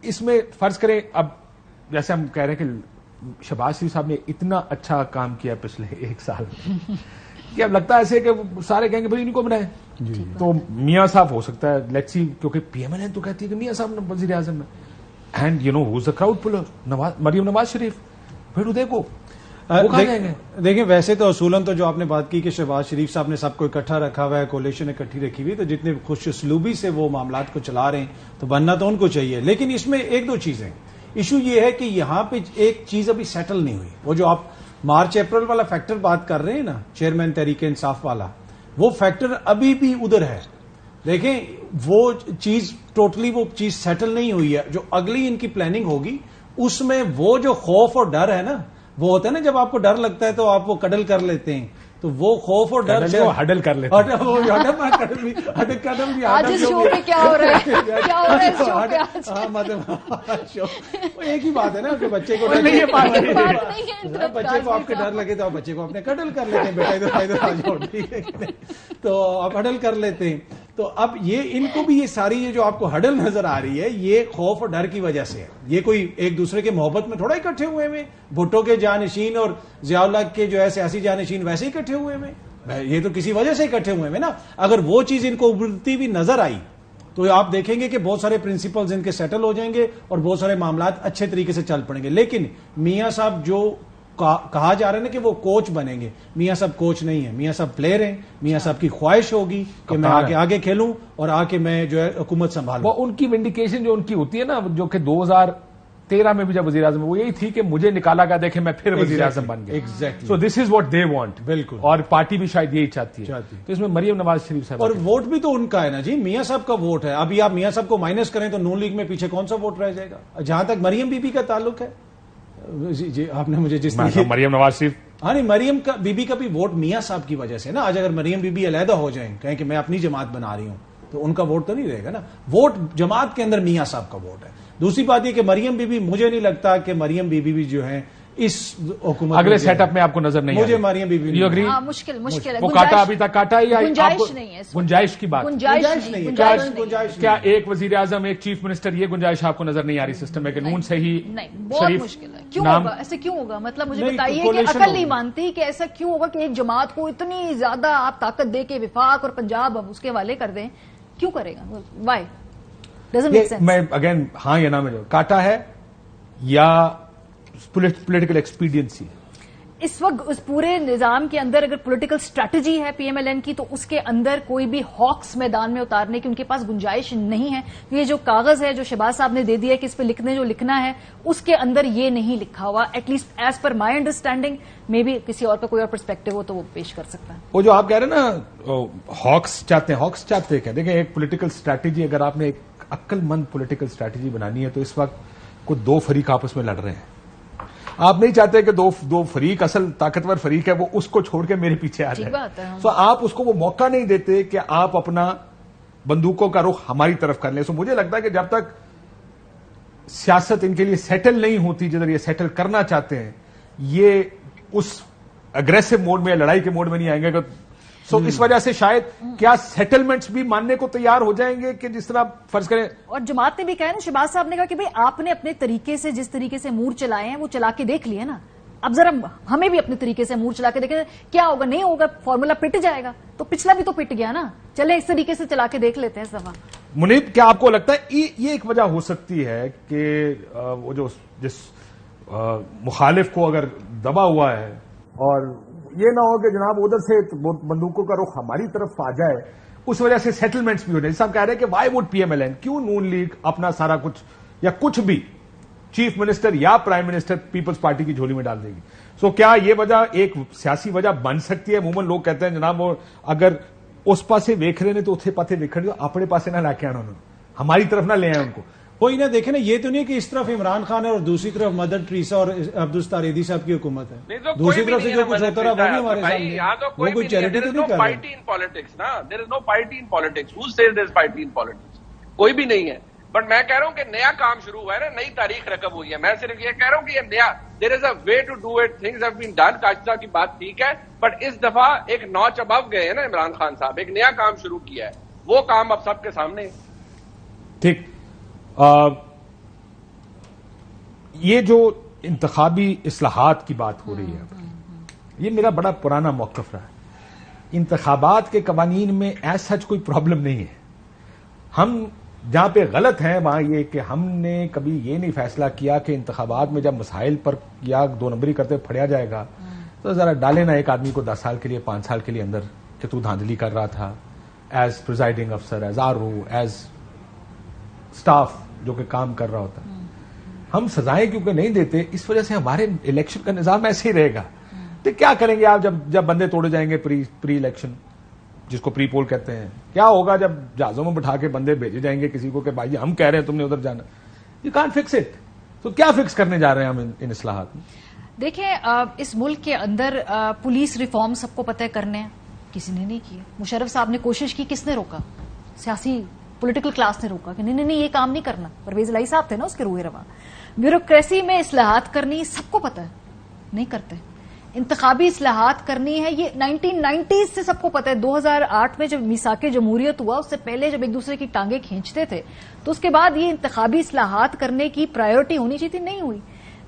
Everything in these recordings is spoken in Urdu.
اس میں فرض کریں اب جیسے ہم کہہ رہے ہیں کہ شہباز شریف صاحب نے اتنا اچھا کام کیا پچھلے 1 سال میں کہ اب لگتا ہے ایسے کہ سارے کہیں گے بھائی ان کو بنائیں. تو میاں صاحب ہو سکتا ہے لیٹس سی, کیونکہ پی ایم ایل این تو کہتی ہے کہ میاں صاحب وزیر اعظم ہے. And you know who's the crowd puller, Maryam Nawaz Sharif. پھر دیکھو دیکھیں ویسے تو اصولاً تو جو آپ نے بات کی کہ شہباز شریف صاحب نے سب کو اکٹھا رکھا ہوا ہے, کولیشن اکٹھی رکھی ہوئی, تو جتنے خوش اسلوبی سے وہ معاملات کو چلا رہے ہیں تو بننا تو ان کو چاہیے. لیکن اس میں 1-2 چیزیں, ایشو یہ ہے کہ یہاں پہ ایک چیز ابھی سیٹل نہیں ہوئی. وہ جو آپ مارچ اپریل والا فیکٹر بات کر رہے ہیں نا, چیئرمین تحریک انصاف والا, وہ فیکٹر ابھی بھی ادھر ہے. دیکھیں وہ چیز ٹوٹلی وہ چیز سیٹل نہیں ہوئی ہے. جو اگلی ان کی پلاننگ ہوگی اس میں وہ جو خوف اور ڈر ہے نا, وہ ہوتا ہے نا جب آپ کو ڈر لگتا ہے تو آپ وہ کڈل کر لیتے ہیں, تو وہ خوف اور ڈر ہڈل کر لیتے ہیں. ایک ہی بات ہے نا کہ بچے کو آپ کے ڈر لگے تو آپ بچے کو اپنے کڈل کر لیتے ہیں, بیٹا ادھر آ جاؤ, ٹھیک ہے, تو آپ ہڈل کر لیتے ہیں. تو اب یہ ان کو بھی یہ ساری یہ جو آپ کو ہڈل نظر آ رہی ہے یہ خوف اور ڈر کی وجہ سے ہے. یہ کوئی ایک دوسرے کے محبت میں تھوڑا اکٹھے ہوئے ہیں. بھٹو کے جانشین اور ضیاء اللہ کے جو ہے سیاسی جانشین ویسے ہی اکٹھے ہوئے ہیں, یہ تو کسی وجہ سے اکٹھے ہوئے ہیں نا. اگر وہ چیز ان کو ابھرتی ہوئی نظر آئی تو آپ دیکھیں گے کہ بہت سارے پرنسپلز ان کے سیٹل ہو جائیں گے اور بہت سارے معاملات اچھے طریقے سے چل پڑیں گے. لیکن میاں صاحب جو کہا جا رہا ہے نا کہ وہ کوچ بنیں گے, میاں صاحب کوچ نہیں ہے, میاں صاحب پلیئر ہیں. میاں صاحب کی خواہش ہوگی کہ میں آگے کھیلوں اور آگے میں جو ہے حکومت سنبھالوں. وہ ان کی ونڈیکیشن جو ان کی ہوتی ہے نا, جو کہ 2013 میں بھی جب وزیر اعظم, وہ یہی تھی کہ مجھے نکالا گیا, دیکھیں میں پھر وزیر اعظم بن گیا. Exactly. So this is what they want. بالکل. اور پارٹی بھی شاید یہی چاہتی ہے. تو اس میں مریم نواز شریف صاحب, اور ووٹ بھی تو ان کا ہے نا جی, میاں صاحب کا ووٹ ہے. ابھی آپ میاں صاحب کو مائنس کریں تو نون لیگ میں پیچھے کون سا ووٹ رہ جائے گا. جہاں تک مریم بی بی کا تعلق ہے, جی آپ نے مجھے جس طرح مریم نواز شریف, ہاں نہیں, مریم کا بی بی کا بھی ووٹ میاں صاحب کی وجہ سے نا. آج اگر مریم بی بی علیحدہ ہو جائیں, کہیں کہ میں اپنی جماعت بنا رہی ہوں, تو ان کا ووٹ تو نہیں رہے گا نا. ووٹ جماعت کے اندر میاں صاحب کا ووٹ ہے. دوسری بات یہ کہ مریم بی بی, مجھے نہیں لگتا کہ مریم بی بی جو ہیں اس حکومت اگلے سیٹ اپ میں آپ کو نظر نہیں مجھے مریم بی بی مشکل ہے. وہ کاٹا ابھی تک کاٹا ہی, گنجائش نہیں ہے, گنجائش کی بات, گنجائش نہیں. کیا ایک وزیر اعظم ایک چیف منسٹر, یہ گنجائش آپ کو نظر نہیں آ رہی سسٹم میں کہ نون سے ہی بہت مشکل ہے. کیوں ہوگا ایسے, کیوں ہوگا؟ مطلب مجھے بتائیے کہ عقل نہیں مانتی کہ ایسا کیوں ہوگا کہ ایک جماعت کو اتنی زیادہ آپ طاقت دے کے وفاق اور پنجاب اس کے حوالے کر دیں, کیوں کرے گا؟ Why doesn't make sense. میں اگین ہاں یا نہ میں کاٹا ہے یا پولیٹیکل ایکسپیڈینسی. اس وقت اس پورے نظام کے اندر اگر پولیٹیکل اسٹریٹجی ہے پی ایم ایل این کی, تو اس کے اندر کوئی بھی ہاکس میدان میں اتارنے کی ان کے پاس گنجائش نہیں ہے. یہ جو کاغذ ہے جو شہباز صاحب نے دے دیا کہ اس پہ لکھنا ہے, اس کے اندر یہ نہیں لکھا ہوا. At least as per my understanding, may be کسی اور کا کوئی اور پرسپیکٹو ہو تو وہ پیش کر سکتا ہے. وہ جو آپ کہہ رہے ہیں نا ہاکس چاہتے ہیں, دیکھیں ایک پولیٹیکل اسٹریٹجی, اگر آپ نے ایک عقل مند پولیٹیکل اسٹریٹجی بنانی ہے تو اس وقت کوئی 2 فریق آپس میں لڑ رہے ہیں. آپ نہیں چاہتے کہ دو فریق, اصل طاقتور فریق ہے وہ اس کو چھوڑ کے میرے پیچھے آ جائے. سو آپ اس کو وہ موقع نہیں دیتے کہ آپ اپنا بندوقوں کا رخ ہماری طرف کر لیں. سو مجھے لگتا ہے کہ جب تک سیاست ان کے لیے سیٹل نہیں ہوتی جدھر یہ سیٹل کرنا چاہتے ہیں, یہ اس اگریسو موڈ میں, لڑائی کے موڈ میں نہیں آئیں گے. سو اس وجہ سے شاید کیا سیٹلمنٹس بھی ماننے کو تیار ہو جائیں گے کہ جس طرح فرض کریں. اور جماعت نے بھی کہا نا, شہباز صاحب نے کہا کہ بھئی آپ نے اپنے طریقے سے جس طریقے سے مور چلائے ہیں وہ چلا کے دیکھ لیے نا, اب ذرا ہمیں بھی اپنے طریقے سے مور چلا کے دیکھیں کیا ہوگا. نہیں ہوگا, فارمولا پٹ جائے گا, تو پچھلا بھی تو پٹ گیا نا. چلے اس طریقے سے چلا کے دیکھ لیتے ہیں اس دفعہ. منیب, کیا آپ کو لگتا ہے یہ ایک وجہ ہو سکتی ہے کہ وہ جو جس مخالف کو اگر دبا ہوا ہے, اور یہ نہ ہو کہ جناب ادھر سے بندوقوں کا رخ ہماری طرف آ جائے, اس وجہ سے سیٹلمنٹس بھی ہو جائے. جیسے ہم کہہ رہے ہیں کہ why would P M L N, کیوں نون لیگ اپنا سارا کچھ یا کچھ بھی چیف منسٹر یا پرائم منسٹر پیپلز پارٹی کی جھولی میں ڈال دے گی. سو کیا یہ وجہ ایک سیاسی وجہ بن سکتی ہے؟ عموماً لوگ کہتے ہیں جناب وہ اگر اس پاسے ویکھ رہے نے تو اتنے پاسے ویکھن, اپنے پاسے نہ لا کے آنا, ہماری طرف نہ لے آئے ان کو. کوئی نہ دیکھیں نا, یہ تو نہیں کہ اس طرف عمران خان ہے اور دوسری طرف مدر ٹریسا اور عبدالستار ایدھی صاحب کی حکومت ہے. دوسری طرف سے جو کچھ ہوتا رہا وہ بھی ہمارے سامنے, وہ کوئی چیریٹی تو نہیں کر رہے. There is no party in politics. Who says there is party in politics? کوئی بھی نہیں ہے. بٹ میں کہہ رہا ہوں کہ نیا کام شروع ہوا ہے نا, نئی تاریخ رقم ہوئی ہے. میں صرف یہ کہہ رہا ہوں کہ یہ نیا, there is a way to do it, things have been done. کاشتا کی بات ٹھیک ہے, بٹ اس دفعہ ایک نوچ ابو گئے ہیں نا عمران خان صاحب, ایک نیا کام شروع کیا ہے, وہ کام اب سب کے سامنے ہے. ٹھیک, یہ جو انتخابی اصلاحات کی بات ہو رہی ہے یہ میرا بڑا پرانا موقف رہا ہے. انتخابات کے قوانین میں ایز سچ کوئی پرابلم نہیں ہے. ہم جہاں پہ غلط ہیں وہاں یہ کہ ہم نے کبھی یہ نہیں فیصلہ کیا کہ انتخابات میں جب مسائل پر یا 2 نمبری کرتے پھڑیا جائے گا تو ذرا ڈالے نا ایک آدمی کو 10 سال کے لیے 5 سال کے لیے اندر کہ تو دھاندلی کر رہا تھا ایز پریزائڈنگ افسر, as R O, as staff جو کہ کام کر رہا ہوتا. ہم سزائیں کیونکہ نہیں دیتے اس وجہ سے ہمارے الیکشن کا نظام ایسے ہی رہے گا. تو کیا کریں گے آپ جب بندے توڑے جائیں گے پری الیکشن جس کو پری پول کہتے ہیں؟ کیا ہوگا جب جہازوں میں بٹھا کے بندے بھیجے جائیں گے کسی کو کہ بھائی ہم کہہ رہے ہیں تم نے ادھر جانا؟ You can't fix it. تو کیا فکس کرنے جا رہے ہیں ہم ان اصلاحات میں؟ دیکھیں اس ملک کے اندر پولیس ریفارم سب کو پتہ ہے کرنے ہیں, کسی نے نہیں کیے. مشرف صاحب نے کوشش کی, کس نے روکا؟ سیاسی پولیٹیکل کلاس نے روکا کہ نہیں یہ کام نہیں کرنا. پرویز الہی صاحب تھے نا اس کے روح رواں. بیوروکریسی میں اصلاحات کرنی سب کو پتہ ہے, نہیں کرتے. انتخابی اصلاحات کرنی ہے یہ 1990s سے سب کو پتہ ہے. 2008 میں جب میثاق جمہوریت ہوا اس سے پہلے جب ایک دوسرے کی ٹانگیں کھینچتے تھے تو اس کے بعد یہ انتخابی اصلاحات کرنے کی پرائیورٹی ہونی چاہیے تھی, نہیں ہوئی.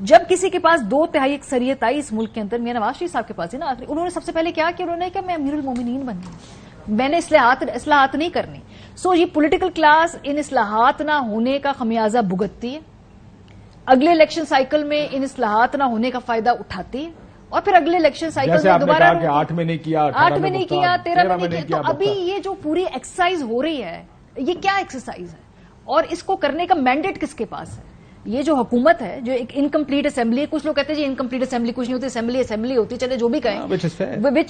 جب کسی کے پاس 2/3 اکثریت آئی اس ملک کے اندر, میاں نواز شریف صاحب کے پاس ہے نا, انہوں نے سب سے پہلے کیا کہ انہوں نے کہا میں امیر المومنین بننی ہوں, میں نے اصلاحات نہیں کرنی. سو یہ پولیٹیکل کلاس ان اصلاحات نہ ہونے کا خمیازہ بھگتتی ہے, اگلے الیکشن سائیکل میں ان اصلاحات نہ ہونے کا فائدہ اٹھاتی ہے, اور پھر اگلے الیکشن سائیکل میں دوبارہ 8 میں نہیں کیا, 8 میں نہیں کیا, 13 میں نہیں کیا. تو ابھی یہ جو پوری ایکسرسائز ہو رہی ہے یہ کیا ایکسرسائز ہے, اور اس کو کرنے کا مینڈیٹ کس کے پاس ہے؟ یہ جو حکومت ہے جو ایک انکمپلیٹ اسمبلی ہے, کچھ لوگ کہتے ہیں جی انکمپلیٹ اسمبلی کچھ نہیں ہوتی, اسمبلی ہوتی, چلے جو بھی کہیں,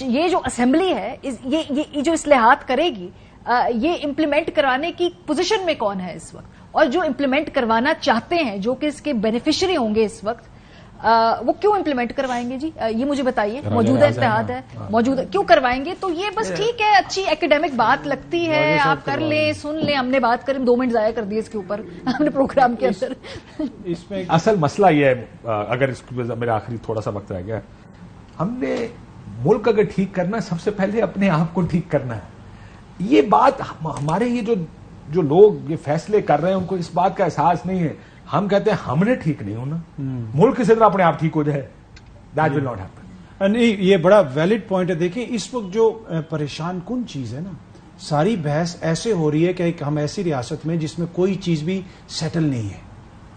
یہ جو اسمبلی ہے یہ جو اصلاحات کرے گی یہ امپلیمنٹ کرانے کی پوزیشن میں کون ہے اس وقت, اور جو امپلیمنٹ کروانا چاہتے ہیں جو کہ اس کے بینیفیشری ہوں گے اس وقت وہ کیوں امپلیمنٹ کروائیں گے؟ جی یہ مجھے بتائیے. موجودہ اتحاد ہے, موجودہ کیوں کروائیں گے؟ تو یہ بس ٹھیک ہے, اچھی ایکیڈیمک بات لگتی ہے, آپ کر لیں, سن لیں, ہم نے بات کریں, 2 منٹ ضائع کر دیے اس کے اوپر ہم نے پروگرام کے اندر. اس میں اصل مسئلہ یہ ہے, اگر اس میرا آخری تھوڑا سا وقت رہ گیا, ہم نے ملک اگر ٹھیک کرنا سب سے پہلے اپنے آپ کو ٹھیک کرنا ہے. یہ بات ہمارے یہ جو لوگ یہ فیصلے کر رہے ہیں ان کو اس بات کا احساس نہیں ہے. ہم کہتے ہیں ہم نے ٹھیک نہیں ہونا, ملک کسی طرح اپنے آپ ٹھیک ہو جائے, دیٹ ول ناٹ ہیپن. نہیں, یہ بڑا ویلڈ پوائنٹ ہے. دیکھیں اس وقت جو پریشان کن چیز ہے نا, ساری بحث ایسے ہو رہی ہے کہ ہم ایسی ریاست میں جس میں کوئی چیز بھی سیٹل نہیں ہے.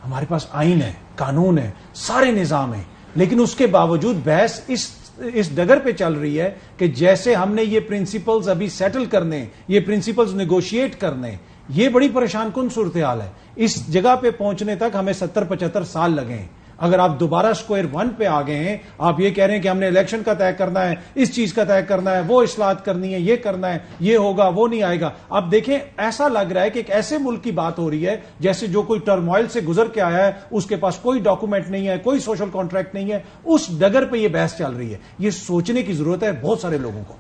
ہمارے پاس آئین ہے, قانون ہے, سارے نظام ہیں, لیکن اس کے باوجود بحث اس ڈگر پہ چل رہی ہے کہ جیسے ہم نے یہ پرنسپلز ابھی سیٹل کرنے, یہ پرنسپلز نیگوشیٹ کرنے, یہ بڑی پریشان کن صورتحال ہے. اس جگہ پہ پہنچنے تک ہمیں 70-75 سال لگے ہیں. اگر آپ دوبارہ اسکوائر 1 پہ آ گئے ہیں, آپ یہ کہہ رہے ہیں کہ ہم نے الیکشن کا طے کرنا ہے, اس چیز کا طے کرنا ہے, وہ اصلاحات کرنی ہے, یہ کرنا ہے, یہ ہوگا, وہ نہیں آئے گا. اب دیکھیں ایسا لگ رہا ہے کہ ایک ایسے ملک کی بات ہو رہی ہے جیسے جو کوئی ٹرموائل سے گزر کے آیا ہے, اس کے پاس کوئی ڈاکومنٹ نہیں ہے, کوئی سوشل کانٹریکٹ نہیں ہے. اس ڈگر پہ یہ بحث چل رہی ہے. یہ سوچنے کی ضرورت ہے بہت سارے لوگوں کو.